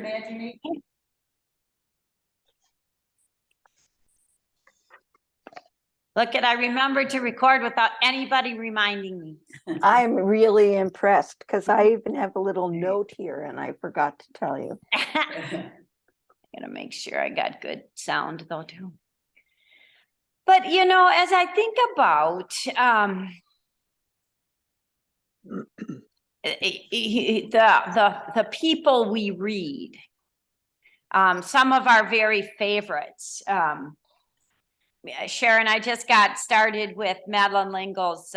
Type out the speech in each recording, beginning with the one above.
imagination. Look at, I remembered to record without anybody reminding me. I'm really impressed because I even have a little note here and I forgot to tell you. I'm gonna make sure I got good sound though too. But you know, as I think about the people we read, some of our very favorites. Sharon, I just got started with Madeline L'Engle's.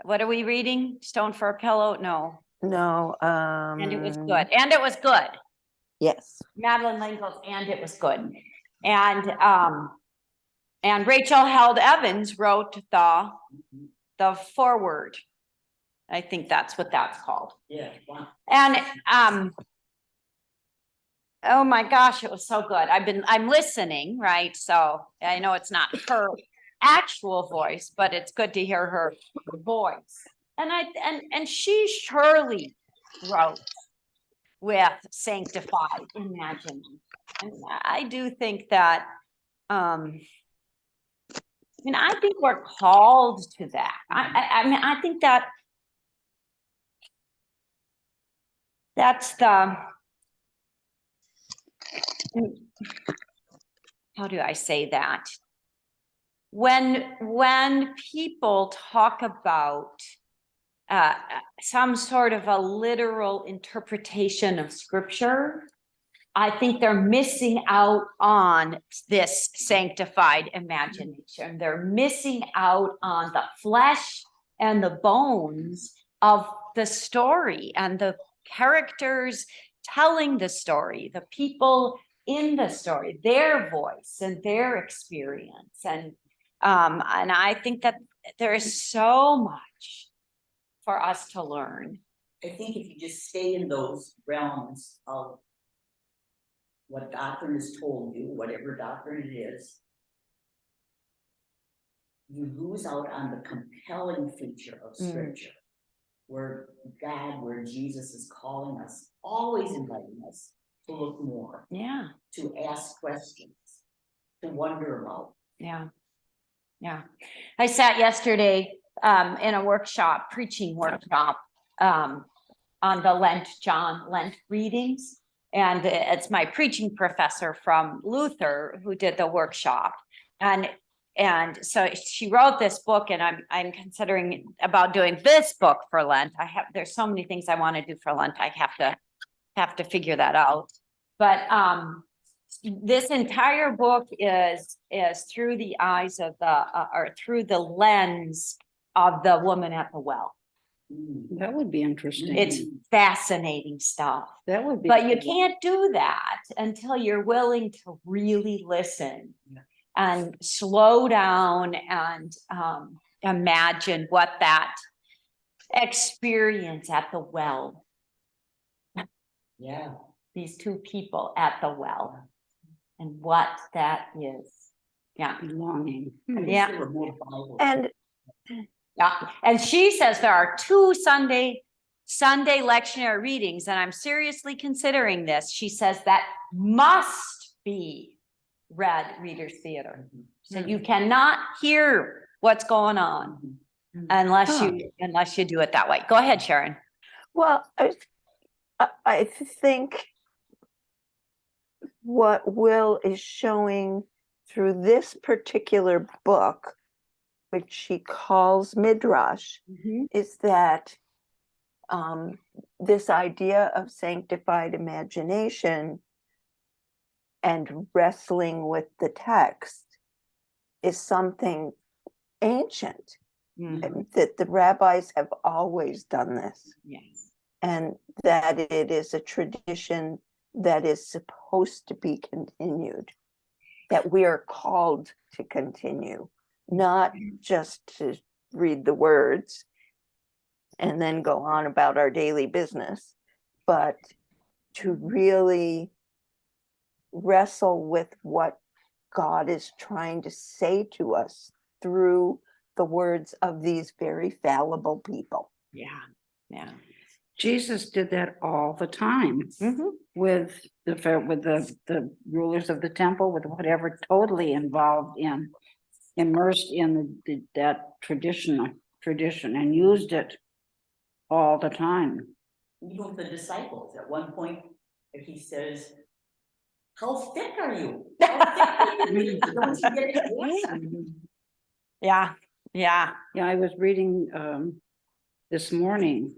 What are we reading? Stone for a Pillow? No. No. And it was good. And it was good. Yes. Madeline L'Engle's And It Was Good. And Rachel Held Evans wrote the foreword. I think that's what that's called. Yeah. Wow. And oh my gosh, it was so good. I'm listening, right? So I know it's not her actual voice, but it's good to hear her voice. And she surely wrote with sanctified imagining. And I do think that I mean, I think we're called to that. I mean, I think that that's the, how do I say that? When people talk about some sort of a literal interpretation of scripture, I think they're missing out on this sanctified imagination. They're missing out on the flesh and the bones of the story and the characters telling the story, the people in the story, their voice and their experience. And I think that there is so much for us to learn. I think if you just stay in those realms of what doctrine has told you, whatever doctrine it is, you lose out on the compelling feature of scripture, where God, where Jesus is calling us, always inviting us to look more, to ask questions, to wonder about. Yeah. I sat yesterday in a workshop, preaching workshop, on the Lent readings. And it's my preaching professor from Luther who did the workshop. And so she wrote this book, and I'm considering about doing this book for Lent. There's so many things I want to do for Lent. I have to figure that out. But this entire book is through the eyes of or through the lens of the woman at the well. That would be interesting. It's fascinating stuff. That would be. But you can't do that until you're willing to really listen and slow down and imagine what that experience at the well. Yeah. These two people at the well and what that is. Yeah. Longing. Yeah. And she says there are 2 Sunday lectionary readings, and I'm seriously considering this. She says that must be read Reader's Theater. So you cannot hear what's going on unless you do it that way. Go ahead, Sharon. Well, I think what Will is showing through this particular book, which she calls Midrash, is that this idea of sanctified imagination and wrestling with the text is something ancient, that the rabbis have always done this. Yes. And that it is a tradition that is supposed to be continued, that we are called to continue. Not just to read the words and then go on about our daily business, but to really wrestle with what God is trying to say to us through the words of these very fallible people. Yeah. Jesus did that all the time with the rulers of the temple, with whatever, totally involved in, immersed in that tradition and used it all the time. Even with the disciples, at one point, he says, how thick are you? How thick are you? Don't you get it? Yeah. Yeah, I was reading this morning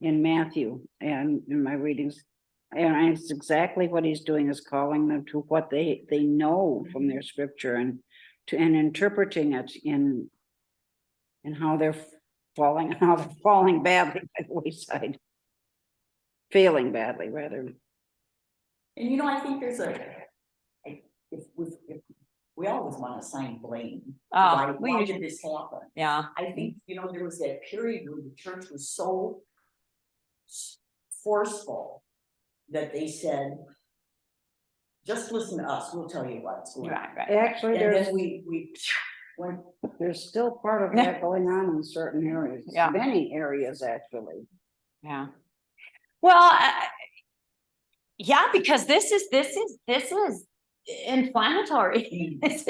in Matthew and in my readings, and it's exactly what he's doing, is calling them to what they know from their scripture and interpreting it in how they're falling badly by the wayside. Failing badly, rather. And you know, I think there's if we always want to assign blame. Why did this happen? Yeah. I think, you know, there was that period where the church was so forceful that they said, just listen to us, we'll tell you what's going on. Right. Actually, And there's then there's still part of that going on in certain areas. Yeah. Many areas, actually. Yeah. Well, yeah, because this is inflammatory. This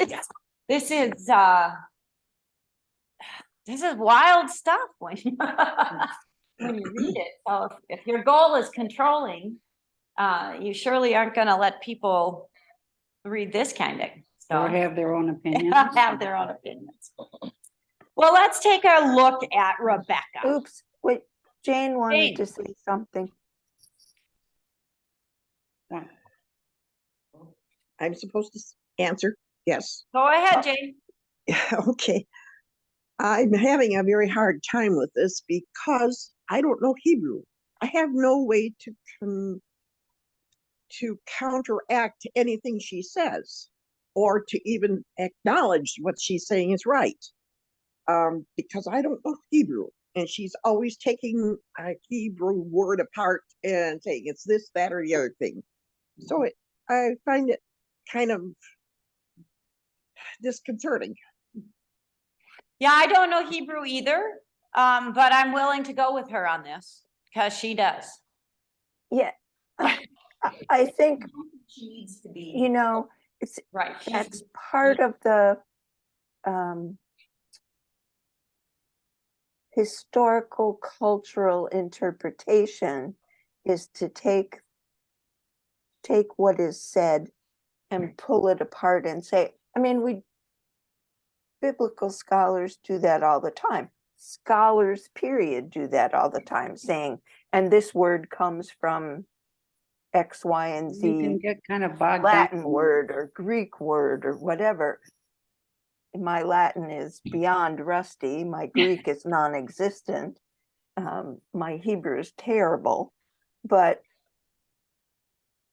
is wild stuff when you read it. So if your goal is controlling, you surely aren't going to let people read this kind of stuff. Or have their own opinions. Have their own opinions. Well, let's take a look at Rebekah. Oops, wait, Jane wanted Jane. to say something. I'm supposed to answer? Yes. Go ahead, Jane. Okay. I'm having a very hard time with this because I don't know Hebrew. I have no way to counteract anything she says or to even acknowledge what she's saying is right. Because I don't know Hebrew, and she's always taking a Hebrew word apart and saying it's this, that, or the other thing. So I find it kind of disconcerting. Yeah, I don't know Hebrew either, but I'm willing to go with her on this because she does. Yeah, I think, she needs to be, you know, it's Right. that's part of the historical cultural interpretation, is to take what is said and pull it apart and say, I mean, biblical scholars do that all the time. Scholars, period, do that all the time, saying, and this word comes from X, Y, and You can Z get kind of bogged Latin down. word or Greek word or whatever. My Latin is beyond rusty. My Greek is non-existent. My Hebrew is terrible. But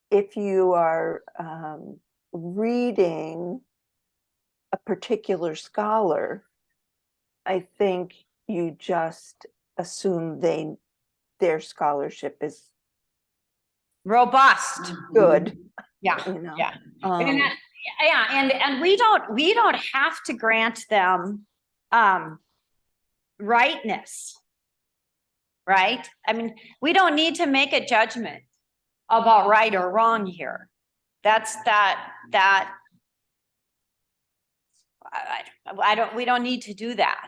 if you are reading a particular scholar, I think you just assume their scholarship is Robust. good. Yeah. You know. Yeah. And we don't have to grant them rightness. Right? I mean, we don't need to make a judgment about right or wrong here. We don't need to do that.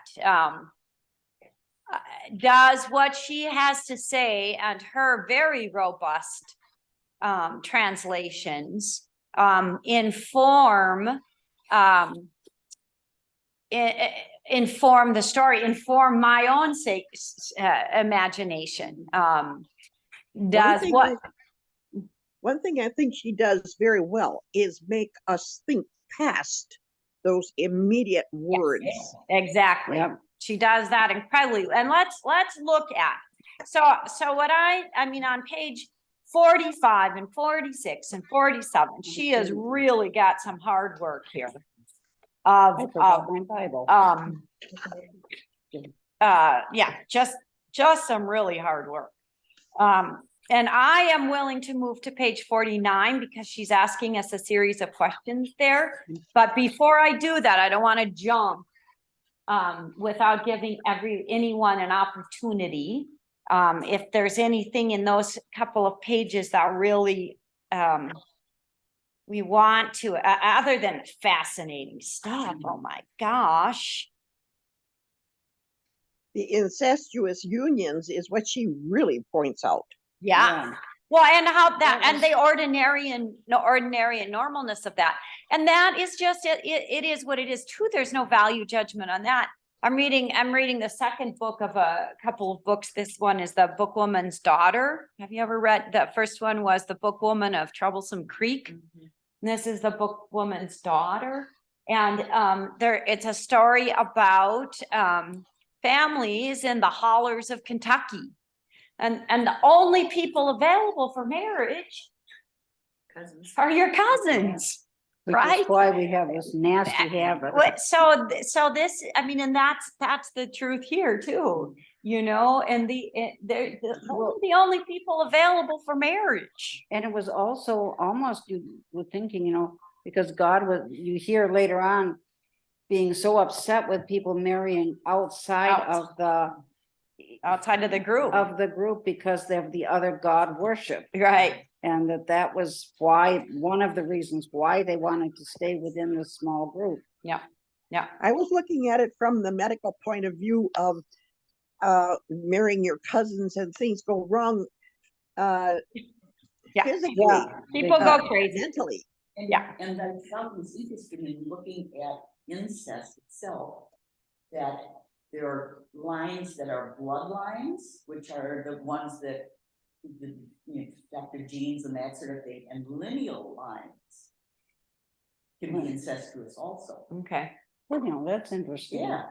Does what she has to say and her very robust translations inform the story, inform my own imagination? One thing I think she does very well is make us think past those immediate words. Yes, exactly. Yep. She does that incredibly. And let's look at, so what I mean, on page 45 and 46 and 47, she has really got some hard work here of my Bible. Yeah, just some really hard work. And I am willing to move to page 49 because she's asking us a series of questions there. But before I do that, I don't want to jump without giving anyone an opportunity if there's anything in those couple of pages that really, we want to, other than fascinating stuff, oh my gosh. The incestuous unions is what she really points out. Yeah. Well, and how that, and the ordinary and normalness of that. And that is just, it is what it is too. There's no value judgment on that. I'm reading the second book of a couple of books. This one is The Bookwoman's Daughter. Have you ever read? The first one was The Bookwoman of Troublesome Creek. And this is The Bookwoman's Daughter. And it's a story about families in the hollers of Kentucky. And the only people available for marriage are your cousins. Right. That's why we have this nasty habit. So this, I mean, and that's the truth here too, you know, and they're the only people available for marriage. And it was also almost, you were thinking, you know, because God was, you hear later on, being so upset with people marrying outside of the group because they have the other God worship. Right. And that was why, one of the reasons why they wanted to stay within the small group. Yeah. Yeah. I was looking at it from the medical point of view of marrying your cousins and things go wrong physically. Yeah. People go crazy. Mentally. And I found this interesting in looking at incest itself, that there are lines that are bloodlines, which are the ones that affect the genes and that sort of thing, and lineal lines can be incestuous also. Okay. Well, you know, that's interesting. Yeah.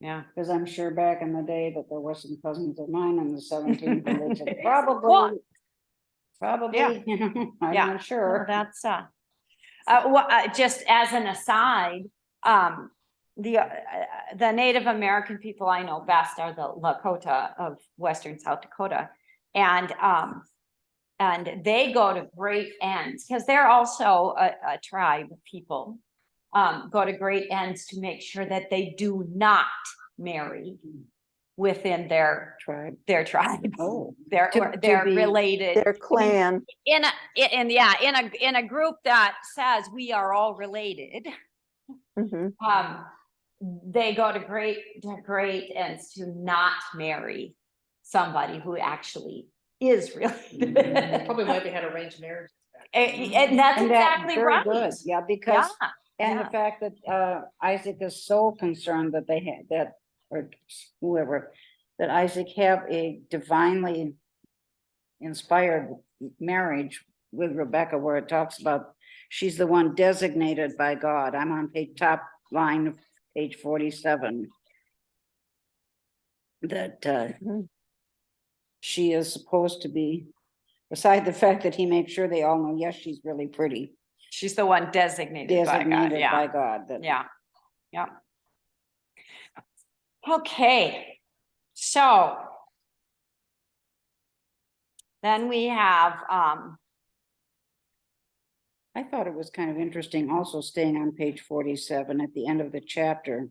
Yeah, because I'm sure back in the day that there were some cousins of mine in the 17th religion. Probably, yeah. You know, I'm not sure. Well, that's just as an aside, the Native American people I know best are the Lakota of Western South Dakota, and they go to great ends because they're also a tribe of people. Go to great ends to make sure that they do not marry within their tribe. Oh, They're related. Their clan. In a group that says we are all related. They go to great ends to not marry somebody who actually is related. Probably why they had arranged marriages. And that's exactly right. Good. Yeah, because the fact that Isaac is so concerned that they had that, or whoever, that Isaac have a divinely inspired marriage with Rebekah, where it talks about she's the one designated by God. I'm on top line of page 47. That she is supposed to be, beside the fact that he makes sure they all know, yes, she's really pretty. She's the one designated by God. By God. Yeah. Okay. So then we have I thought it was kind of interesting also staying on page 47 at the end of the chapter.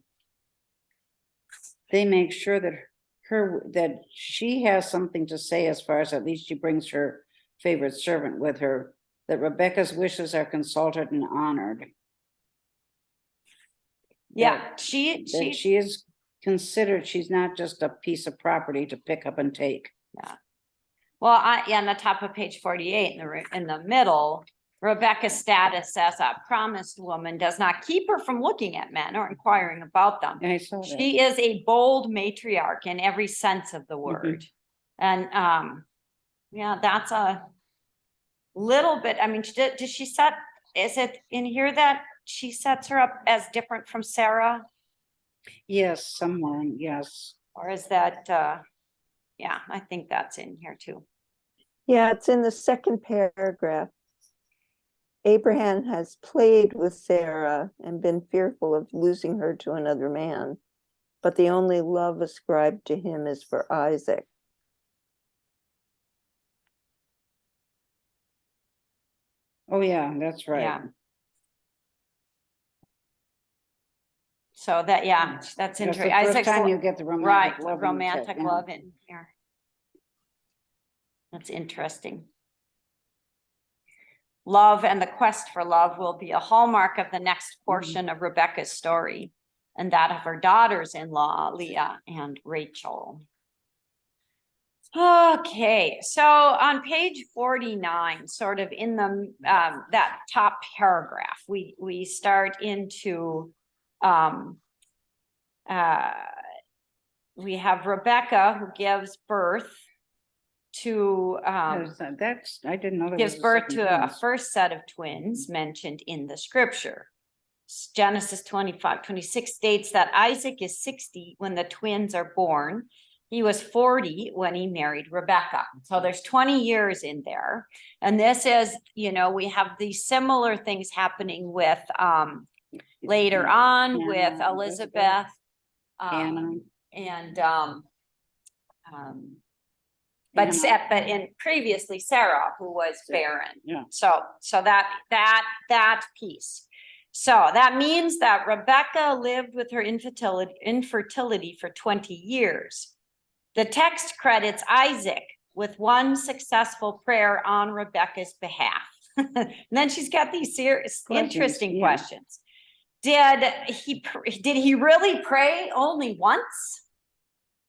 They make sure that she has something to say, as far as at least she brings her favorite servant with her, that Rebekah's wishes are consulted and honored. Yeah, she is considered, she's not just a piece of property to pick up and take. Yeah. Well, on the top of page 48 in the middle, Rebekah's status as a promised woman does not keep her from looking at men or inquiring about them. I saw that. She is a bold matriarch in every sense of the word. And that's a little bit, I mean, does she set, is it in here that she sets her up as different from Sarah? Yes, someone, yes. Or is that, I think that's in here too. Yeah, it's in the second paragraph. Abraham has played with Sarah and been fearful of losing her to another man, but the only love ascribed to him is for Isaac. Oh, yeah, that's right. Yeah. So that, that's interesting. That's the first time you get the romantic love romantic love in here. That's interesting. Love and the quest for love will be a hallmark of the next portion of Rebekah's story, and that of her daughters-in-law, Leah and Rachel. Okay, so on page 49, sort of in the that top paragraph, we start into we have Rebekah who gives birth to That's, I didn't know. gives birth to a first set of twins mentioned in the scripture. Genesis 25:26 states that Isaac is 60 when the twins are born. He was 40 when he married Rebekah. So there's 20 years in there. And this is, you know, we have these similar things happening with later on with Elizabeth Anna. and but in previously Sarah, who was barren. Yeah. So that piece. So that means that Rebekah lived with her infertility for 20 years. The text credits Isaac with one successful prayer on Rebekah's behalf. And then she's got these serious, interesting questions. Did he really pray only once?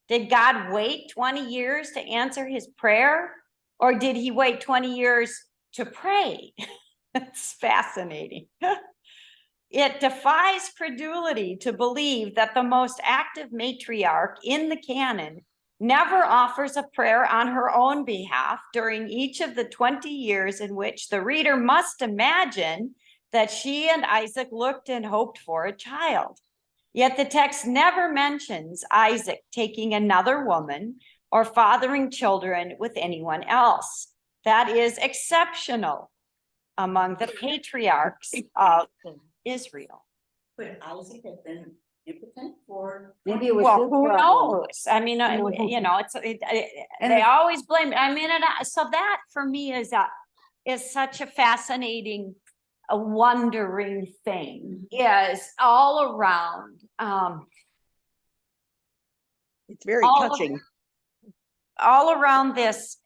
Did God wait 20 years to answer his prayer? Or did he wait 20 years to pray? It's fascinating. It defies credulity to believe that the most active matriarch in the canon never offers a prayer on her own behalf during each of the 20 years in which the reader must imagine that she and Isaac looked and hoped for a child. Yet the text never mentions Isaac taking another woman or fathering children with anyone else. That is exceptional among the patriarchs of Israel. But Isaac had been impotent for. Maybe it was Well, his who problem. knows? I mean, you know, they always blame. I mean, so that for me is such a fascinating, a wondering thing. Is all around. It's very touching. All around this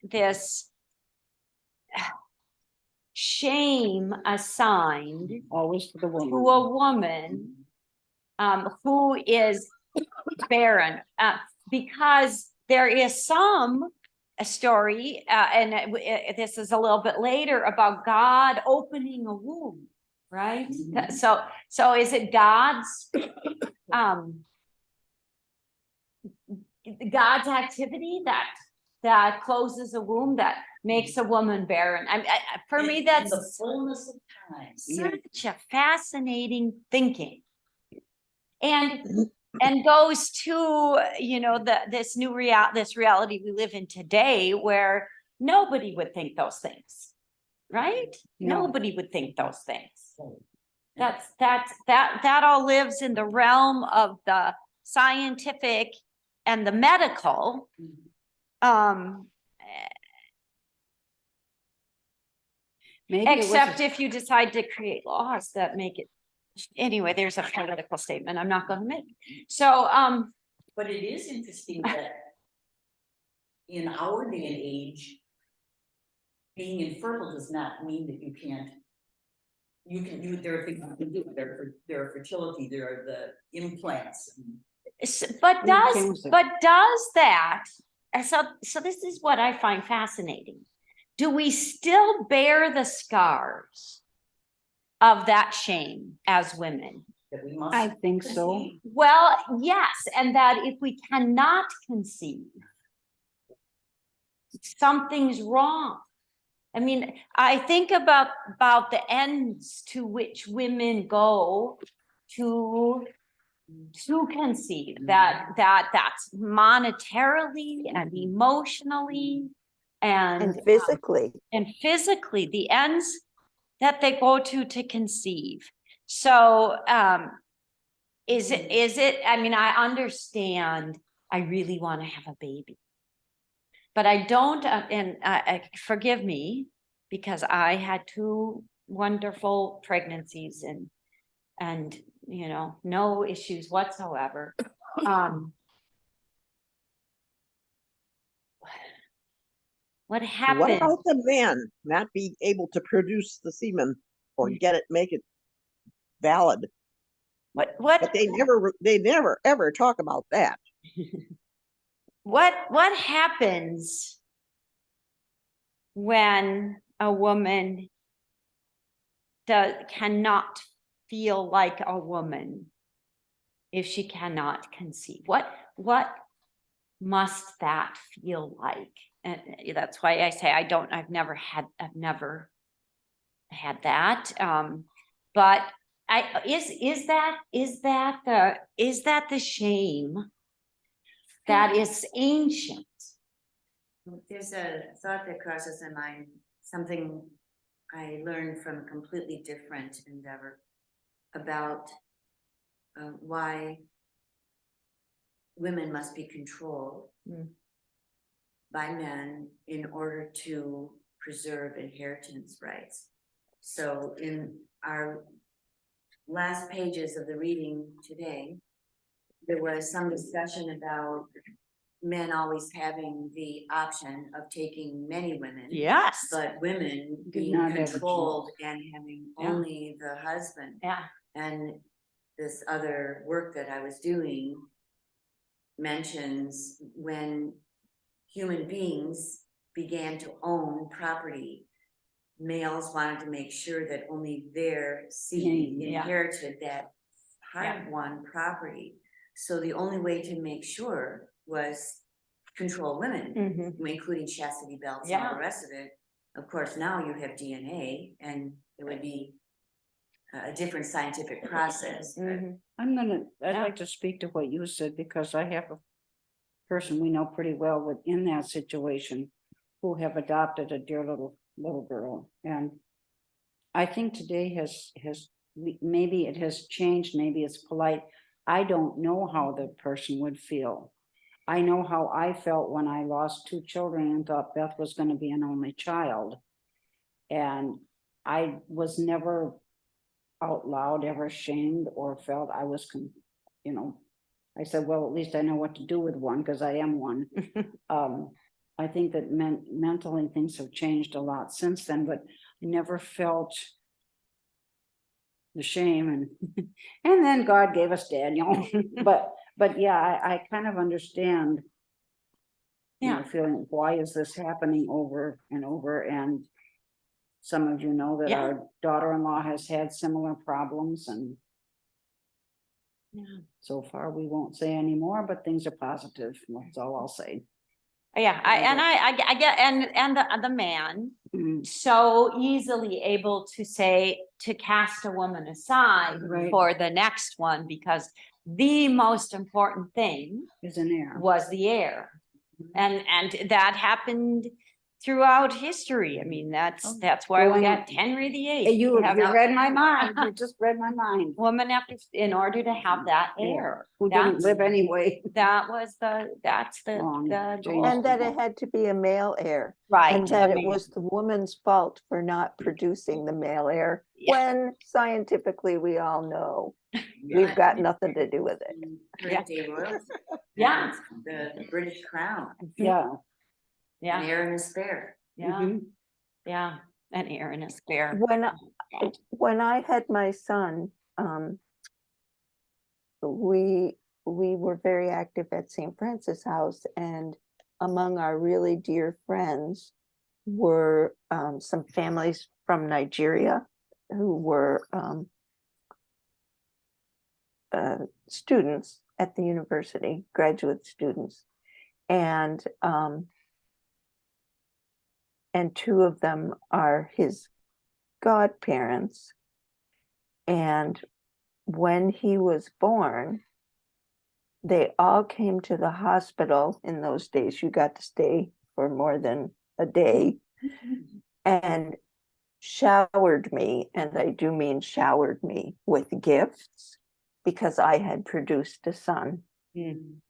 shame assigned Always to the woman. to a woman who is barren, because there is a story, and this is a little bit later, about God opening a womb, right? Mhm. So is it God's activity that closes a womb, that makes a woman barren? For me, that's the fullness of time. such a fascinating thinking, and goes to, you know, this reality we live in today, where nobody would think those things, right? No. Nobody would think those things. That all lives in the realm of the scientific and the medical. Maybe Except if you decide to create laws that make it, anyway, there's a political statement I'm not going to make. So, But it is interesting that in our day and age, being infertile does not mean that you can't. There are things you can do. There are fertility. There are the implants. but does that? So this is what I find fascinating. Do we still bear the scars of that shame as women? That we must. I think so. conceive. Well, yes, and that if we cannot conceive, something's wrong. I mean, I think about the ends to which women go to conceive, that's monetarily and emotionally and physically. The ends that they go to conceive. So is it, I mean, I understand I really want to have a baby, but I don't, and forgive me, because I had 2 wonderful pregnancies and you know, no issues whatsoever. What What happened? about the men not being able to produce the semen or make it valid? What But they never ever talk about that. what happens when a woman cannot feel like a woman if she cannot conceive? What must that feel like? And that's why I say I've never had that. But is that the shame that is ancient? There's a thought that crosses my mind, something I learned from a completely different endeavor about why women must be controlled by men in order to preserve inheritance rights. So in our last pages of the reading today, there was some discussion about men always having the option of taking many women. Yes. But women being not have a controlled and having only the husband. Yeah. And this other work that I was doing mentions when human beings began to own property, males wanted to make sure that only their seed inherited that hard-won property. So the only way to make sure was control women, including chastity belts and all the rest of it. Of course, now you have DNA, and it would be a different scientific process. I'd like to speak to what you said, because I have a person we know pretty well within that situation who have adopted a dear little girl. And I think today maybe it has changed, maybe it's polite. I don't know how the person would feel. I know how I felt when I lost 2 children and thought Beth was going to be an only child. And I was never out loud ever shamed or felt I was, I said, well, at least I know what to do with one, because I am one. I think that mentally things have changed a lot since then, but I never felt the shame, and then God gave us Daniel. but yeah, I kind of understand. Feeling, why is this happening over and over? And some of you know that our daughter-in-law has had similar problems, and so far we won't say any more, but things are positive. That's all I'll say. Yeah, I get, and the man so easily able to cast a woman aside for the next one, because the most important thing is an heir. Was the heir, and that happened throughout history. I mean, that's why we got Henry VIII. You read my mind. You just read my mind. Woman in order to have that heir, who didn't live anyway. That's the goal. And that it had to be a male heir. Right. And that it was the woman's fault for not producing the male heir, when scientifically we all know we've got nothing to do with it. Yeah. The British crown. Yeah. Yeah. An heir and a spare. Yeah. Yeah. An heir and a spare. When I had my son, we were very active at St. Francis House, and among our really dear friends were some families from Nigeria who were students at the university, graduate students, and 2 of them are his godparents. And when he was born, they all came to the hospital. In those days, you got to stay for more than a day, and showered me, and I do mean showered me, with gifts, because I had produced a son. Isn't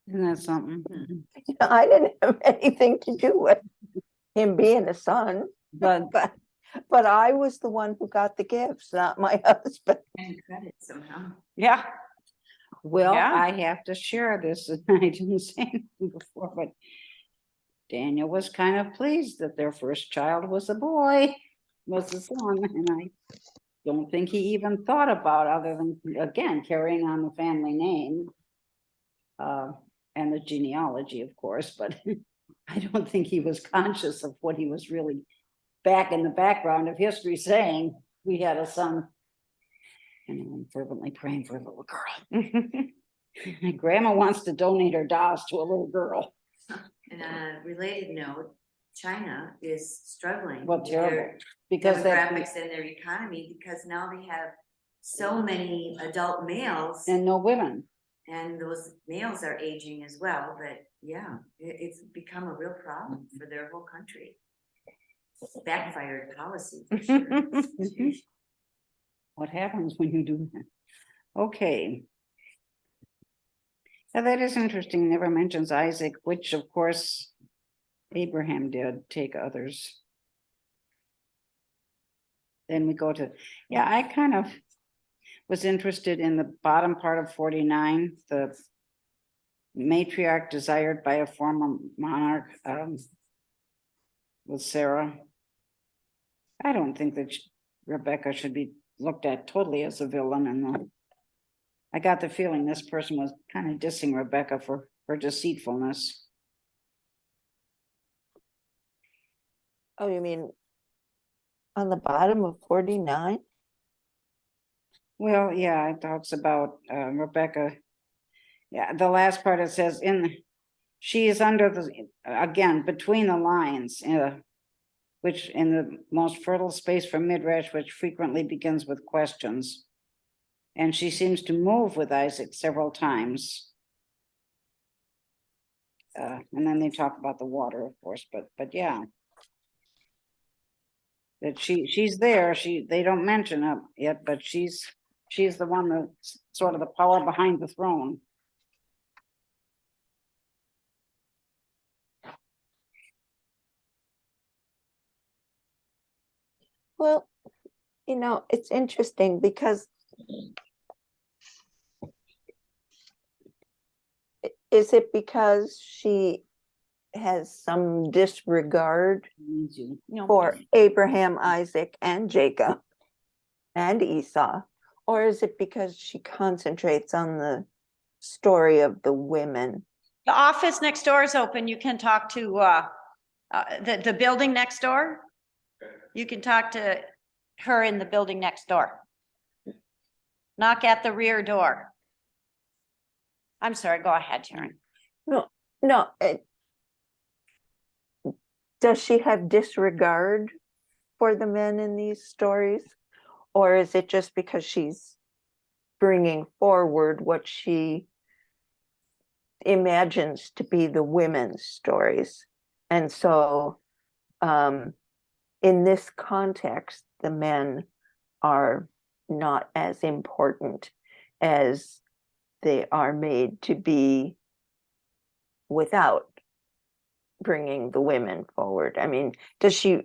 that something? I didn't have anything to do with him being a son, but I was the one who got the gifts, not my husband. And credit somehow. Yeah. Well, Yeah. I have to share this, and I didn't say anything before, but Daniel was kind of pleased that their first child was a boy, was a son, and I don't think he even thought about other than, again, carrying on the family name. And the genealogy, of course, but I don't think he was conscious of what he was really back in the background of history saying, we had a son. And I'm fervently praying for a little girl. Grandma wants to donate her dolls to a little girl. And on a related note, China is struggling. Well, with terrible, their because that's, demographics and their economy, because now they have so many adult males. and no women. And those males are aging as well, but yeah, it's become a real problem for their whole country. Backfired policy for sure. What happens when you do that? Okay. Now that is interesting, never mentions Isaac, which of course Abraham did take others. Then we go to, yeah, I kind of was interested in the bottom part of 49, the matriarch desired by a former monarch with Sarah. I don't think that Rebekah should be looked at totally as a villain, and I got the feeling this person was kind of dissing Rebekah for her deceitfulness. Oh, you mean on the bottom of 49? Well, yeah, it talks about Rebekah. Yeah, the last part it says she is under the, again, between the lines, which in the most fertile space for Midrash, which frequently begins with questions. And she seems to move with Isaac several times. And then they talk about the water, of course, but yeah. That she's there, they don't mention it yet, but she's the one that's sort of the power behind the throne. Well, it's interesting because is it because she has some disregard for Abraham, Isaac, and Jacob and Esau? Or is it because she concentrates on the story of the women? The office next door is open. You can talk to the building next door. You can talk to her in the building next door. Knock at the rear door. I'm sorry, go ahead, Sharon. No. Does she have disregard for the men in these stories? Or is it just because she's bringing forward what she imagines to be the women's stories? And so in this context, the men are not as important as they are made to be without bringing the women forward. I mean, does she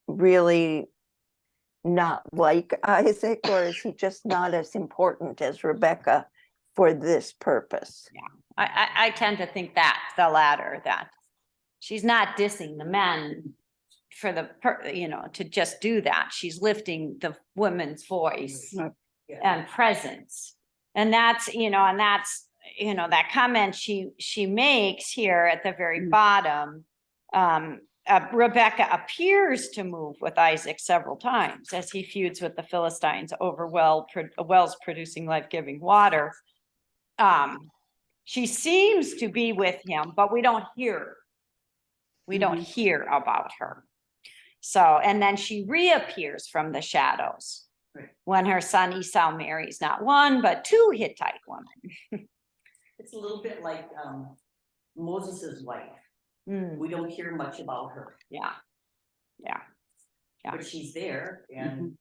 really not like Isaac, or is he just not as important as Rebekah for this purpose? Yeah, I tend to think that the latter, that she's not dissing the men for to just do that. She's lifting the woman's voice and presence. And that's, that comment she makes here at the very bottom, Rebekah appears to move with Isaac several times as he feuds with the Philistines over wells producing life-giving water. She seems to be with him, but we don't hear. We don't hear about her. So, and then she reappears from the shadows when her son Esau marries not one, but two Hittite women. It's a little bit like Moses's wife. We don't hear much about her. Yeah. But she's there, and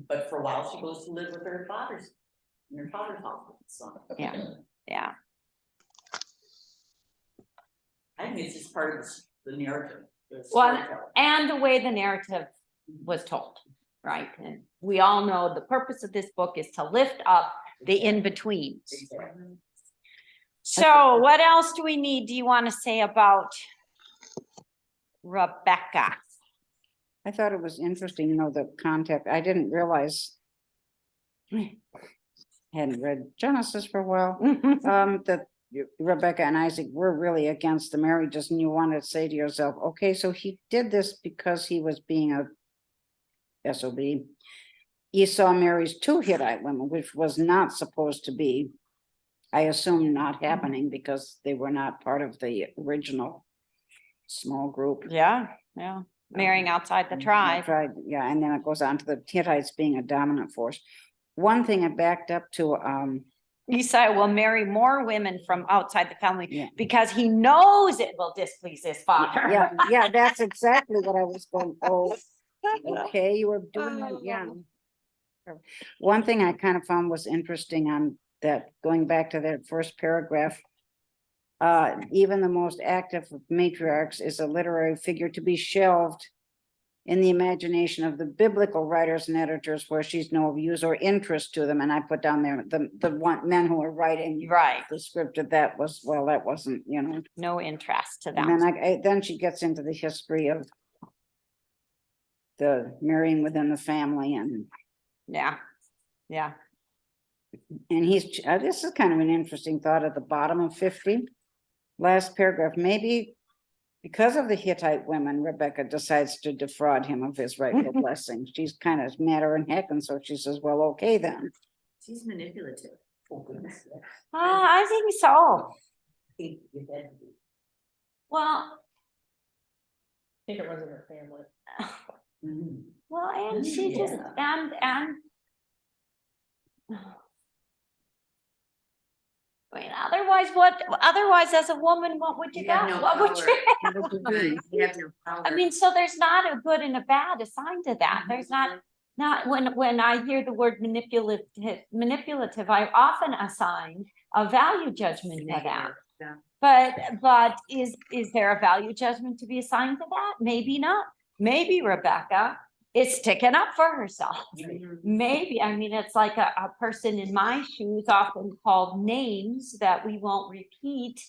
but for a while she goes to live with her father's house. So. Yeah. I think it's just part of the narrative. Well, and the way the narrative was told, right? And we all know the purpose of this book is to lift up the in-betweens. Exactly. So what else do we need? Do you want to say about Rebekah? I thought it was interesting, the context. I didn't realize. Hadn't read Genesis for a while, that Rebekah and Isaac were really against the marriages, and you wanted to say to yourself, okay, so he did this because he was being a SOB. Esau marries 2 Hittite women, which was not supposed to be, I assume, not happening because they were not part of the original small group. Yeah, marrying outside the tribe. Yeah, and then it goes on to the Hittites being a dominant force. One thing I backed up to, Esau will marry more women from outside the family because he knows it will displease his father. Yeah, that's exactly what I was going. Oh, okay, you were doing that. Yeah. One thing I kind of found was interesting on that, going back to that first paragraph. Even the most active of matriarchs is a literary figure to be shelved in the imagination of the biblical writers and editors, where she's no use or interest to them. And I put down there the men who are writing the script of that wasn't, no interest to them. And then she gets into the history of the marrying within the family, and yeah. And this is kind of an interesting thought at the bottom of 50, last paragraph. Maybe because of the Hittite women, Rebekah decides to defraud him of his rightful blessing. She's kind of matter and heck, and so she says, well, okay then. She's manipulative. I think so. Well, I think it wasn't her family. well, and she just, and I mean, otherwise as a woman, what would you got? No What would you? You have no power. I mean, so there's not a good and a bad assigned to that. There's not when I hear the word manipulative, I often assign a value judgment to that. Yeah. But is there a value judgment to be assigned to that? Maybe not. Maybe Rebekah is sticking up for herself. Maybe, I mean, it's like a person in my shoes often called names that we won't repeat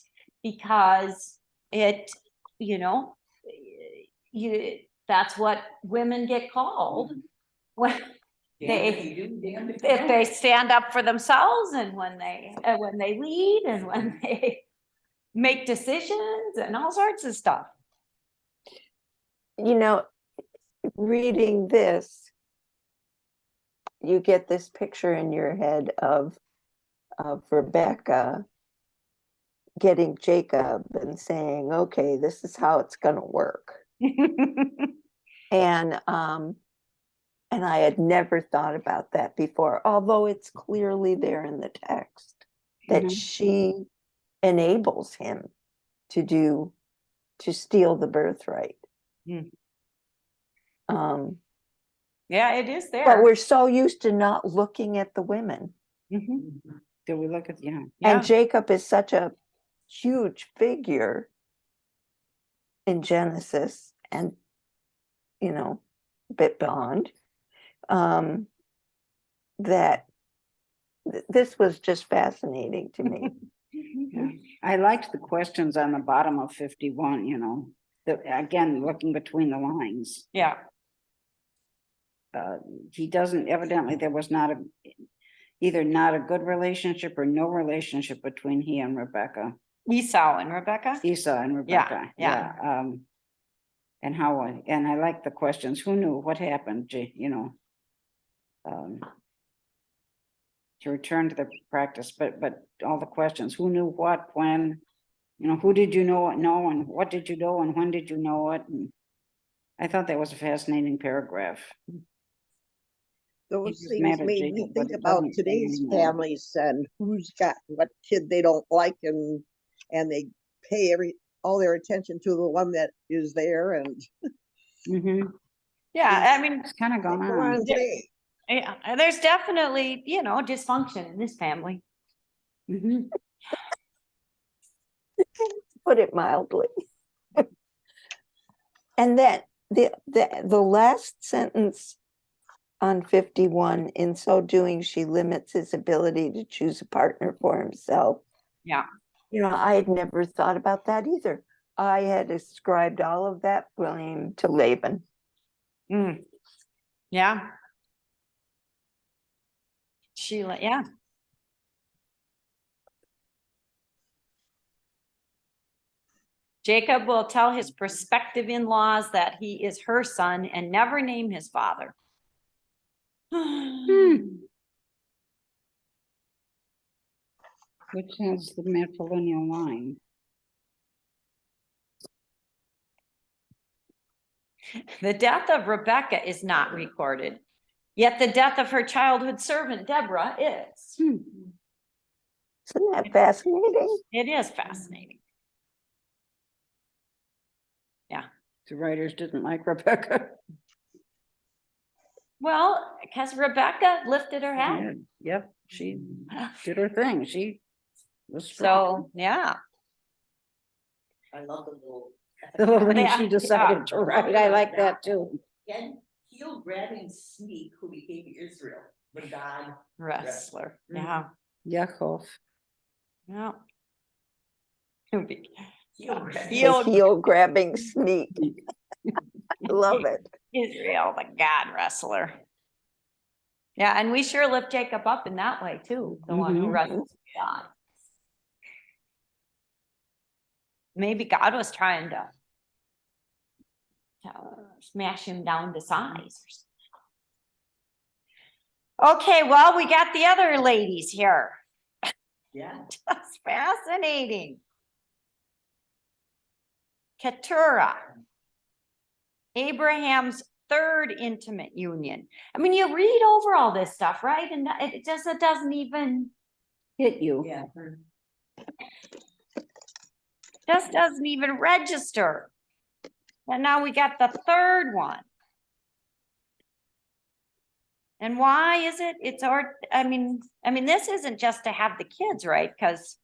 because it, that's what women get called when if they stand up for themselves, and when they lead, and when they make decisions and all sorts of stuff. Reading this, you get this picture in your head of Rebekah getting Jacob and saying, okay, this is how it's going to work. And I had never thought about that before, although it's clearly there in the text that she enables him to steal the birthright. Yeah, it is there. But we're so used to not looking at the women. Do we look at And Jacob is such a huge figure in Genesis, and a bit beyond, that this was just fascinating to me. I liked the questions on the bottom of 51, again, looking between the lines. Yeah. He doesn't, evidently there was either not a good relationship or no relationship between he and Rebekah. Esau and Rebekah. Yeah. And I like the questions. Who knew what happened? To return to the practice, but all the questions, who knew what, when, who did you know and what did you know and when did you know it? And I thought that was a fascinating paragraph. Those things made me think about today's families and who's got what kid they don't like, and they pay all their attention to the one that is there, and yeah, I mean, it's kind of going on today. Yeah, there's definitely, dysfunction in this family. Put it mildly. And then the last sentence on 51, in so doing, she limits his ability to choose a partner for himself. Yeah. You know, I had never thought about that either. I had ascribed all of that blame to Laban. Yeah. Sheila, yeah. Jacob will tell his prospective in-laws that he is her son and never name his father. Which has the matrilineal line. The death of Rebekah is not recorded, yet the death of her childhood servant Deborah is. Isn't that fascinating? It is fascinating. Yeah. The writers didn't like Rebecca. Well, because Rebekah lifted her head. Yep, she did her thing. She was So, strong. yeah. I love the little. The little thing Yeah, she decided to write. I like that too. And heel grabbing sneak who became Israel, the God Wrestler. wrestler. Yeah. Yaakov. Yeah. Heel grabbing. The heel grabbing sneak. I love it. Israel, the God wrestler. Yeah, and we sure lift Jacob up in that way too, the one who Mhm. wrestles with God. Maybe God was trying to smash him down to size. Okay, well, we got the other ladies here. Yeah. That's fascinating. Keturah, Abraham's third intimate union. I mean, you read over all this stuff, right? And it doesn't even Hit you. Yeah. just doesn't even register. And now we got the third one. And why is it? It's our, I mean, this isn't just to have the kids, right? Because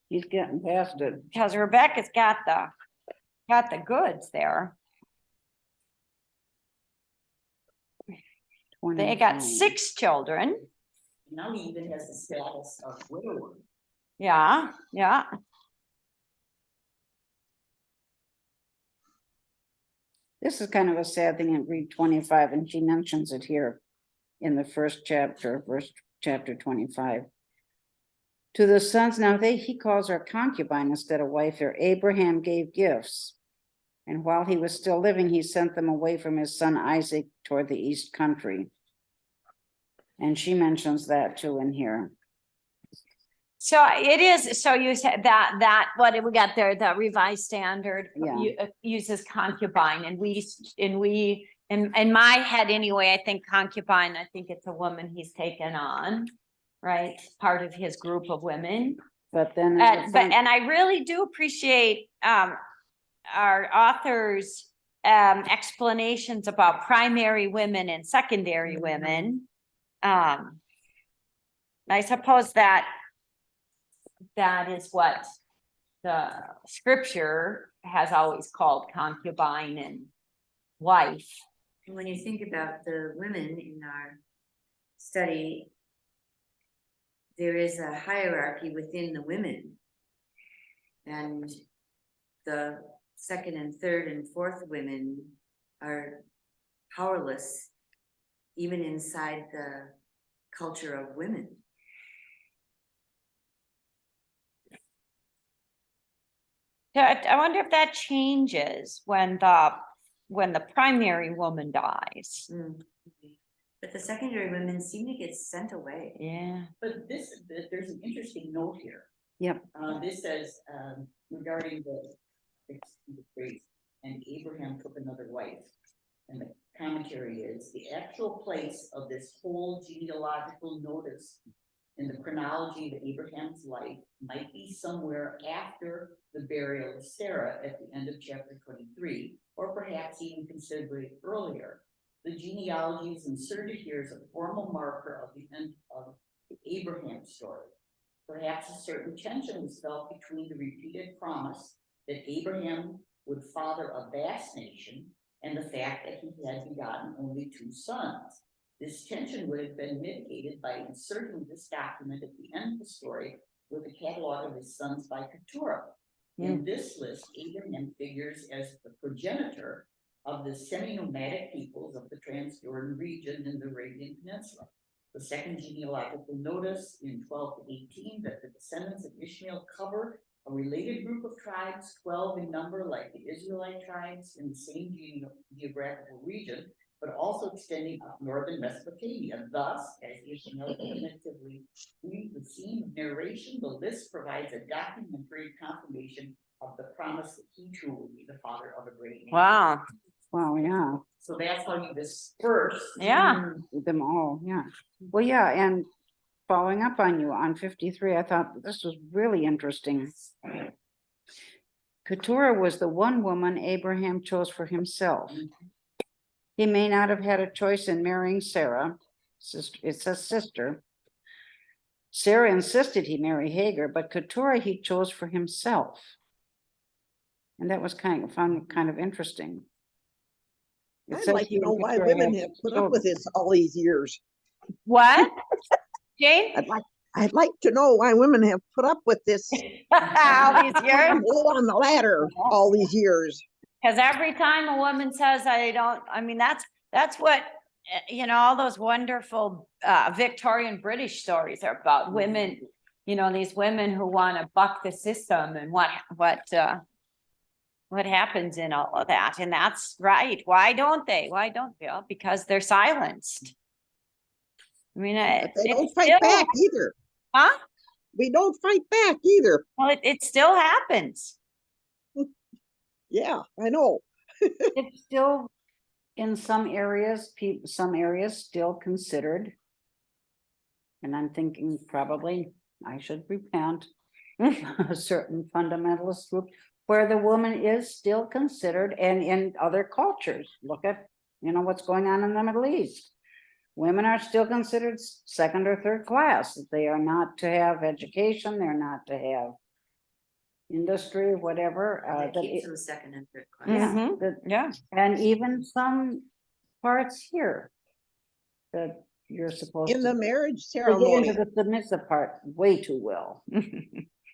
He's getting past it. Rebecca's got the goods there. They got 29. 6 children. Now he even has the status of widower. Yeah, yeah. This is kind of a sad thing in read 25, and she mentions it here in the first chapter, chapter 25. To the sons, now he calls her concubine instead of wife here. Abraham gave gifts, and while he was still living, he sent them away from his son Isaac toward the east country. And she mentions that too in here. So it is, so you said that what we got there, the Revised Standard uses concubine, and we in my head anyway, I think concubine, I think it's a woman he's taken on, right? Part of his group of women. But then and I really do appreciate our author's explanations about primary women and secondary women. I suppose that is what the scripture has always called concubine and wife. And when you think about the women in our study, there is a hierarchy within the women. And the second and third and fourth women are powerless, even inside the culture of women. I wonder if that changes when the primary woman dies. But the secondary women seem to get sent away. Yeah. But there's an interesting note here. Yep. This says, regarding the phrase, and Abraham took another wife. And the commentary is, the actual place of this whole genealogical notice in the chronology of Abraham's life might be somewhere after the burial of Sarah at the end of chapter 23, or perhaps even considerably earlier. The genealogy is inserted here as a formal marker of the end of the Abraham story. Perhaps a certain tension was felt between the repeated promise that Abraham would father a vast nation and the fact that he had begotten only 2 sons. This tension would have been mitigated by inserting this document at the end of the story with a catalog of his sons by Keturah. In this list, Abraham figures as the progenitor of the semi-nomadic peoples of the Transjordan region in the Arabian Peninsula. The second genealogical notice in 12 to 18 that the descendants of Ishmael cover a related group of tribes, 12 in number, like the Israelite tribes in the same geographical region, but also extending up northern Mesopotamia. Thus, as Ishmael definitively leaves the scene of narration, the list provides a documentary confirmation of the promise that he truly will be the father of a great nation. Wow. Wow, yeah. So that's how you disperse. Yeah. Them all, yeah. Well, yeah, and following up on you on 53, I thought this was really interesting. Keturah was the one woman Abraham chose for himself. He may not have had a choice in marrying Sarah, it's a sister. Sarah insisted he marry Hagar, but Keturah he chose for himself. And that was kind of interesting. It I'd says like to here know why Keturah women had have put up with children. this all these years. What? Jane? I'd like to know why women have put up with this All these years? low on the ladder all these years. Because every time a woman says, that's what, all those wonderful Victorian British stories are about. Women, these women who want to buck the system and what happens in all of that. And that's right. Why don't they? Well, because they're silenced. I mean, But they don't it's fight still, back either. huh? We don't fight back either. Well, it still happens. Yeah, I know. It's still in some areas still considered. And I'm thinking probably I should repent. A certain fundamentalist group where the woman is still considered, and in other cultures, look at, what's going on in the Middle East. Women are still considered second or third class. They are not to have education. They're not to have industry, whatever. That keeps them second and third class. Yeah, Yeah. and even some parts here that you're supposed In to. the marriage They get into ceremony, the submissive part way too well.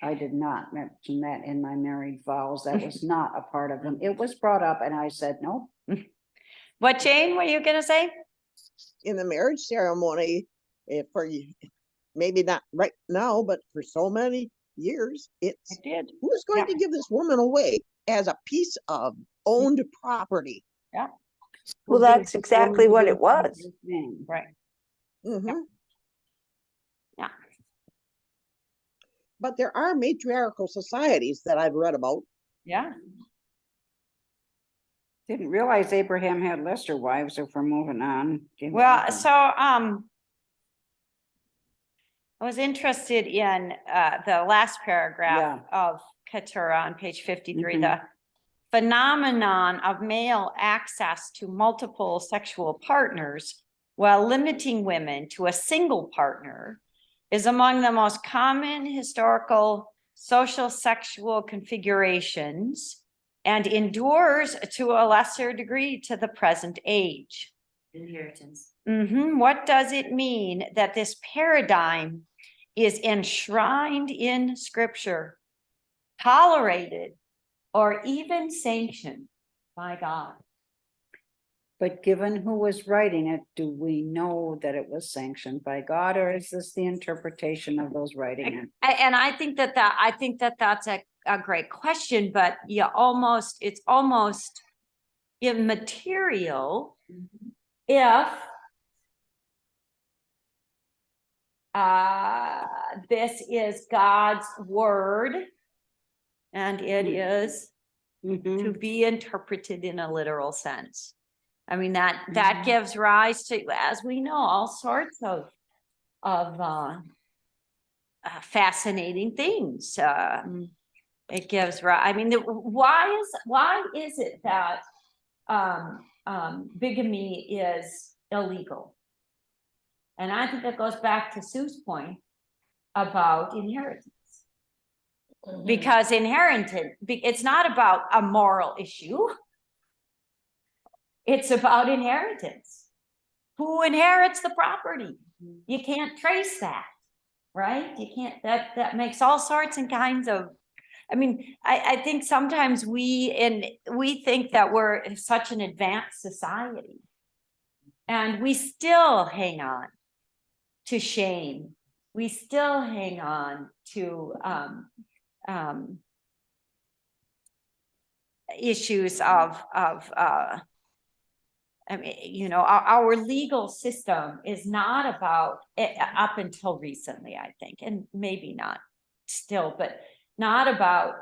I did not mention that in my married vows. That was not a part of them. It was brought up and I said, no. What, Jane, were you gonna say? in the marriage ceremony, maybe not right now, but for so many years, it's did. who's going to give this woman away as a piece of owned property. Yeah. Well, that's exactly what it was. Right. Mhm. Yeah. But there are matriarchal societies that I've read about. Yeah. Didn't realize Abraham had lesser wives, if we're moving on. Well, so, I was interested in, the last paragraph of Keturah on page 53, the phenomenon of male access to multiple sexual partners while limiting women to a single partner is among the most common historical social sexual configurations and endures to a lesser degree to the present age. Inheritance. What does it mean that this paradigm is enshrined in scripture, tolerated, or even sanctioned by God? But given who was writing it, do we know that it was sanctioned by God, or is this the interpretation of those writing it? And I think that's a great question, but it's almost immaterial if this is God's word and it is to be interpreted in a literal sense. I mean, that gives rise to, as we know, all sorts of fascinating things. It gives rise. I mean, why is it that bigamy is illegal? And I think that goes back to Sue's point about inheritance. Because it's not about a moral issue. It's about inheritance. Who inherits the property? You can't trace that. right? You can't, that makes all sorts and kinds of, I mean, I think sometimes we think that we're such an advanced society. And we still hang on to shame. We still hang on to issues of I mean, you know, our legal system is not about, up until recently, I think, and maybe not still, but not about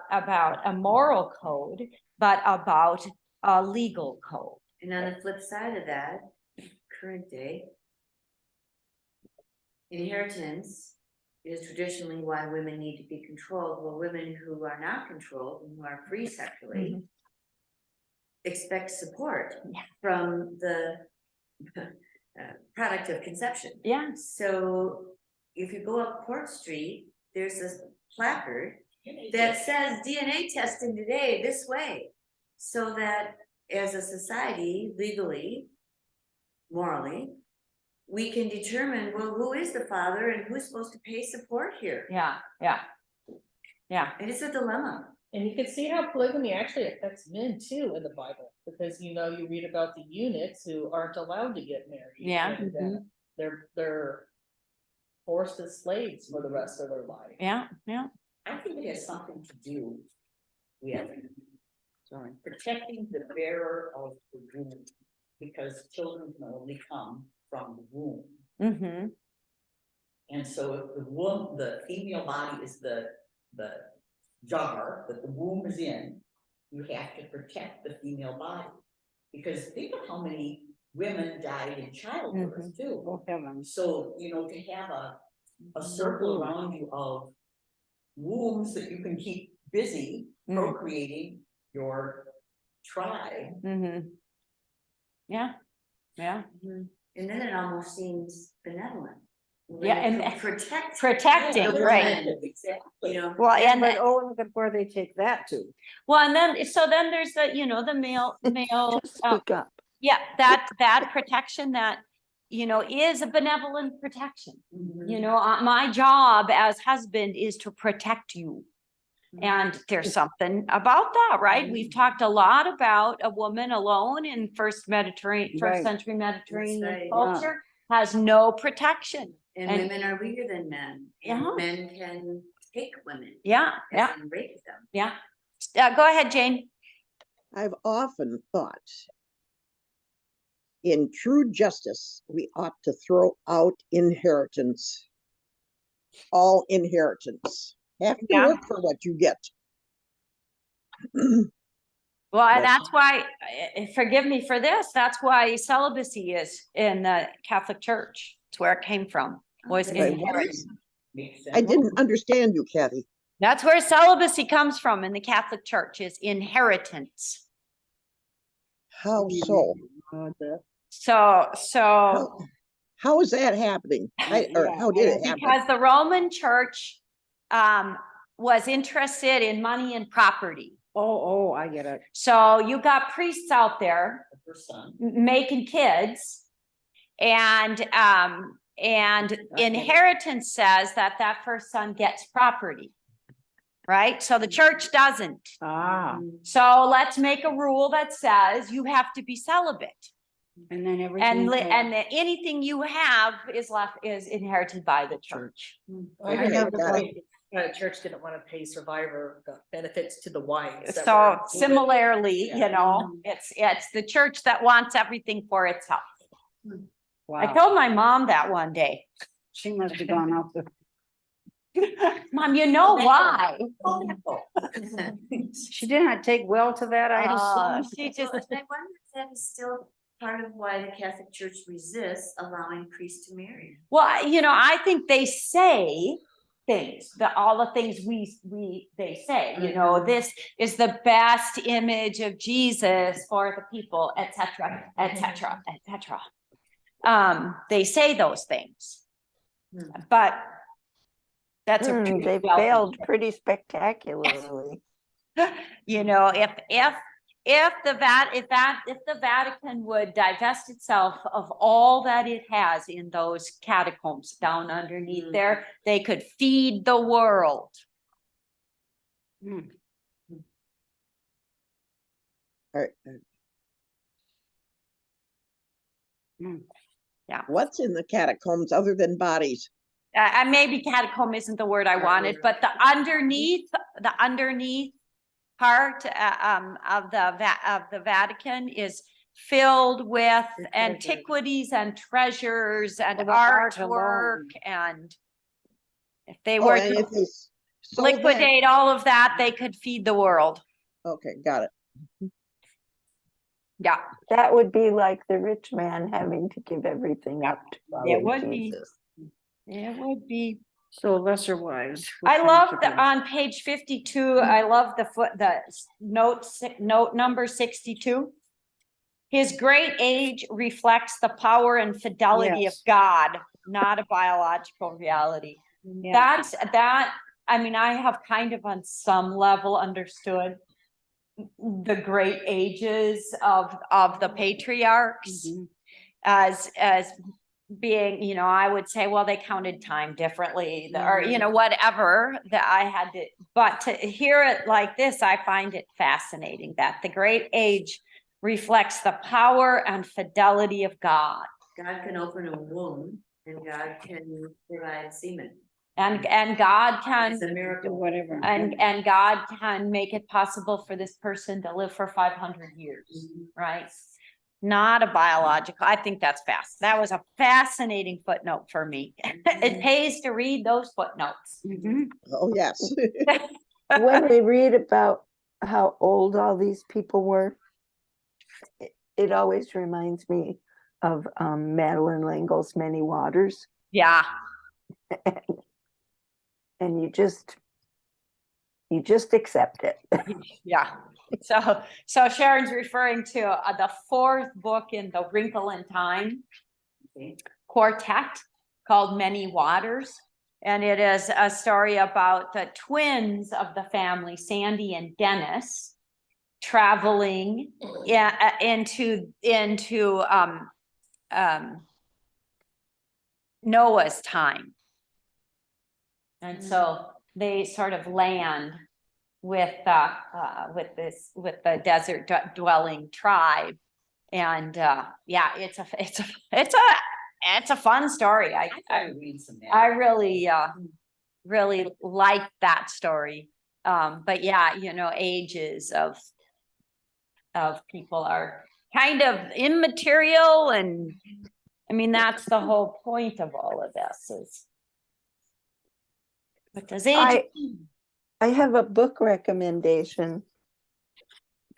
a moral code, but about a legal code. And on the flip side of that, current day, inheritance is traditionally why women need to be controlled. Well, women who are not controlled and who are free sexually expect support from the product of conception. Yeah. So if you go up Court Street, there's this placard that says DNA testing today this way, so that as a society, legally, morally, we can determine, well, who is the father and who's supposed to pay support here? Yeah. And it's a dilemma. And you can see how polygamy actually affects men too in the Bible, because you know, you read about the eunuchs who aren't allowed to get married. Yeah. And, they're forced as slaves for the rest of their life. Yeah. I think it has something to do with protecting the bearer of the womb, because children can only come from the womb. Mm-hmm. And so if the womb, the female body is the jar that the womb is in, you have to protect the female body. Because think of how many women died in childbirth too. Oh, heavens. So, you know, to have a circle around you of wombs that you can keep busy procreating your tribe. Mm-hmm. Yeah. And then it almost seems benevolent. Yeah, and protecting, the right. Exactly. You know, Well, and But look at where they take that to. well, and then there's the, you know, the male Just speak up. yeah, that protection that, you know, is a benevolent protection. You know, my job as husband is to protect you. And there's something about that, right? We've talked a lot about a woman alone in first century Mediterranean culture has no protection. And women are weaker than men. And men can take women. And rape them. Go ahead, Jane. I've often thought in true justice, we ought to throw out inheritance. All inheritance. Have to work for what you get. Well, and that's why, forgive me for this, that's why celibacy is in the Catholic Church. It's where it came from, was inheritance. I didn't understand you, Kathy. That's where celibacy comes from in the Catholic Church, is inheritance. How so? How is that happening? Or how did it happen? Because the Roman Church was interested in money and property. Oh, I get it. So you got priests out there making kids, and inheritance says that first son gets property, right? So the church doesn't. So let's make a rule that says you have to be celibate. And then everything. And anything you have is inherited by the church. I heard the point, the church didn't want to pay survivor benefits to the wives. So similarly, you know, it's the church that wants everything for itself. Wow. I told my mom that one day. She must have gone off the. Mom, you know why? She did not take well to that, I assume. She just. I wonder if that is still part of why the Catholic Church resists allowing priests to marry. Well, you know, I think they say things, all the things they say, you know, this is the best image of Jesus for the people, etc., etc., etc. They say those things, but that's they failed pretty spectacularly. You know, if the Vatican would divest itself of all that it has in those catacombs down underneath there, they could feed the world. Hmm. All right. Yeah. What's in the catacombs other than bodies? Maybe catacomb isn't the word I wanted, but the underneath part of the Vatican is filled with Treasures. antiquities and treasures and Well, the art artwork, alone. and if they Oh, were and to if they sold that- liquidate all of that, they could feed the world. Okay, got it. Yeah, That would be like the rich man having to give everything up to follow would be. Jesus. it would be. So lesser wives. I love on page 52, I love the note number 62. His great age reflects the power and fidelity of Yes. God, not a biological reality. Yeah. I mean, I have kind of on some level understood the great ages of the patriarchs as being, I would say, well, they counted time differently, or, whatever that I had to, but to hear it like this, I find it fascinating that the great age reflects the power and fidelity of God. God can open a womb and God can provide semen. And God can, It's a Do miracle. whatever. and God can make it possible for this person to live for 500 years, right? Not a biological. I think that's fast. That was a fascinating footnote for me. It pays to read those footnotes. Oh, yes. When we read about how old all these people were, it always reminds me of Madeline Langle's Many Waters. Yeah. And you just accept it. Yeah. So Sharon's referring to the fourth book in the Wrinkle in Time quartet called Many Waters. And it is a story about the twins of the family, Sandy and Dennis, traveling into Noah's time. And so they sort of land with the desert dwelling tribe, and yeah, it's a fun story. I read some. really like that story. But yeah, ages of people are kind of immaterial, and I mean that's the whole point of all of this is. What does age mean? I have a book recommendation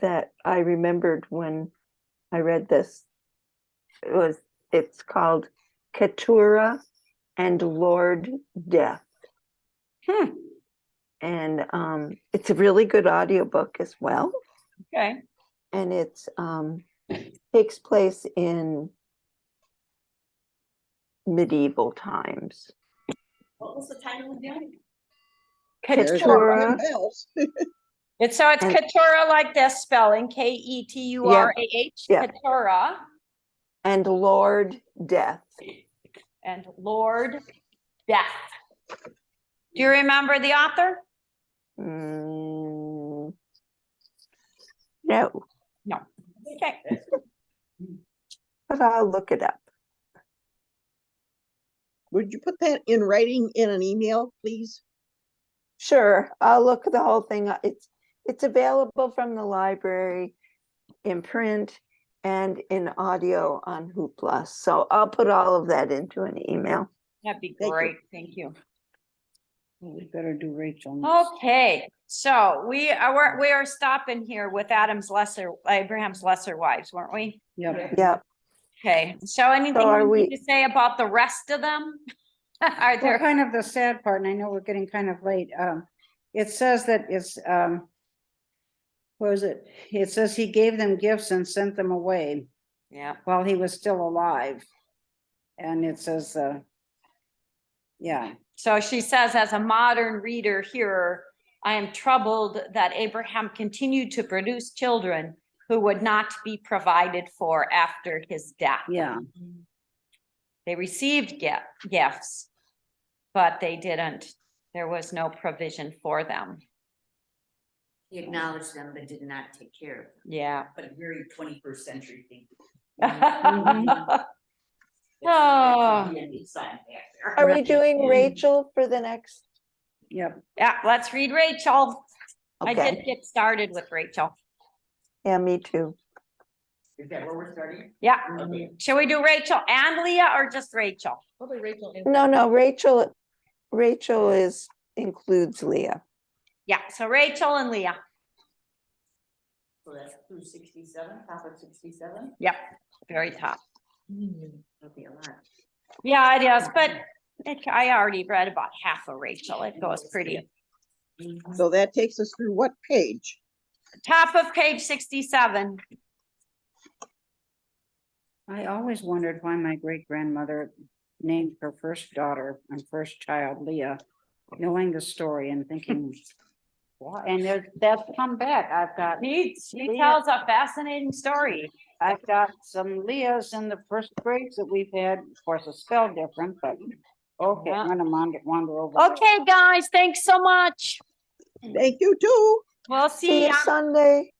that I remembered when I read this. It's called Keturah and Lord Death. And it's a really good audiobook as well. Okay. And it's takes place in medieval times. What was the title again? Keturah. It's Keturah like this spelling, Keturah, Yep. Keturah. And Lord Death. And Lord Death. Do you remember the author? No. No. Okay. But I'll look it up. Would you put that in writing in an email, please? Sure, I'll look the whole thing up. It's available from the library in print and in audio on Hoopla. So I'll put all of that into an email. That'd be Thank you. great. Thank you. We better do Rachel. Okay, so we are stopping here with Abraham's lesser wives, weren't we? Yep. Yep. Okay, so anything are you we- need to say about the rest of them? Are Well, there? kind of the sad part, and I know we're getting kind of late, it says that it's, what was it? It says he gave them gifts and sent them away Yeah. while he was still alive. And it says, yeah, So she says, as a modern reader, hearer, I am troubled that Abraham continued to produce children who would not be provided for after his death. Yeah, They received gifts, but they didn't, there was no provision for them. He acknowledged them, but did not take care of them. Yeah. But a very 21st century thing. Oh. Are we doing Rachel for the next? yep. Yeah, let's read Rachel. I Okay, did get started with Rachel. yeah, me too. Is that where we're starting? Yeah. Okay. Shall we do Rachel and Leah or just Rachel? Probably Rachel. and- No, Rachel includes Leah. Yeah, so Rachel and Leah. So that's through 67, top of 67. Yep, very top. That'll be a lot. Yeah, it is, but I already read about half of Rachel. It goes pretty. So that takes us through what page? Top of page 67. I always wondered why my great-grandmother named her first daughter and first child Leah, knowing the story and thinking, well, and that's come back. I've got, He Leah. tells a fascinating story. I've got some Leahs in the first grades that we've had, of course, it's spelled different, but okay, Yeah. I'm gonna wander over. Okay, guys, thanks so much. Thank you too. We'll See see you ya. Sunday.